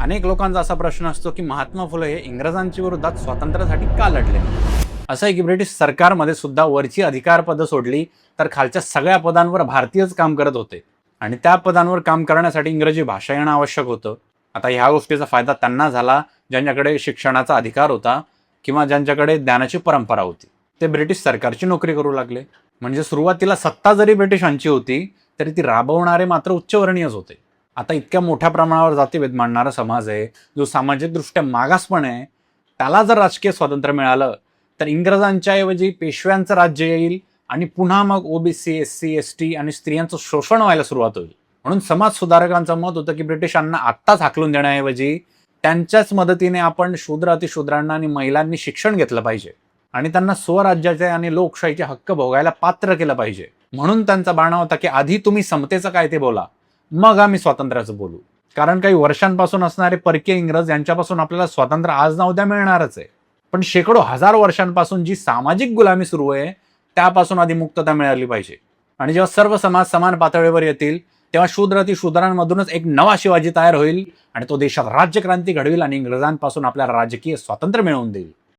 अनेक लोकांचा असा प्रश्न असतो की महात्मा फुले हे इंग्रजांच्या विरोधात स्वातंत्र्यासाठी का लढले. असं आहे की ब्रिटिश सरकारमध्ये सुद्धा वरची अधिकार पदं सोडली तर खालच्या सगळ्या पदांवर भारतीयच काम करत होते आणि त्या पदांवर काम करण्यासाठी इंग्रजी भाषा येणं आवश्यक होतं. आता ह्या गोष्टीचा फायदा त्यांना झाला ज्यांच्याकडे शिक्षणाचा अधिकार होता किंवा ज्यांच्याकडे ज्ञानाची परंपरा होती. ते ब्रिटिश सरकारची नोकरी करू लागले. म्हणजे सुरुवातीला सत्ता जरी ब्रिटिशांची होती तरी ती राबवणारे मात्र उच्चवर्णीयच होते. आता इतक्या मोठ्या प्रमाणावर जातीभेद मांडणारा समाज आहे जो सामाजिकदृष्ट्या मागासपण आहे, त्याला जर राजकीय स्वातंत्र्य मिळालं तर इंग्रजांच्या ऐवजी पेशव्यांचं राज्य येईल आणि पुन्हा मग ओबीसी, एससी, एसटी आणि स्त्रियांचं शोषण व्हायला सुरुवात होईल. म्हणून समाज सुधारकांचं मत होतं की ब्रिटिशांना आत्ताच हाकलून देण्याऐवजी त्यांच्याच मदतीने आपण शूद्र, अतिशूद्रांना आणि महिलांनी शिक्षण घेतलं पाहिजे आणि त्यांना स्वराज्याचे आणि लोकशाहीचे हक्क भोगायला पात्र केलं पाहिजे. म्हणून त्यांचा बाणा होता की आधी तुम्ही समतेचं काय ते बोला, मग आम्ही स्वातंत्र्याचं बोलू. कारण काही वर्षांपासून असणारे परकीय इंग्रज यांच्यापासून आपल्याला स्वातंत्र्य आज ना उद्या मिळणारच आहे. पण शेकडो हजार वर्षांपासून जी सामाजिक गुलामी सुरू आहे त्यापासून आधी मुक्तता मिळाली पाहिजे. आणि जेव्हा सर्व समाज समान पातळीवर येतील तेव्हा शूद्र अतिशूद्रांमधूनच एक नवा शिवाजी तयार होईल आणि तो देशात राज्यक्रांती घडवेल आणि इंग्रजांपासून आपल्याला राजकीय स्वातंत्र्य मिळवून देईल.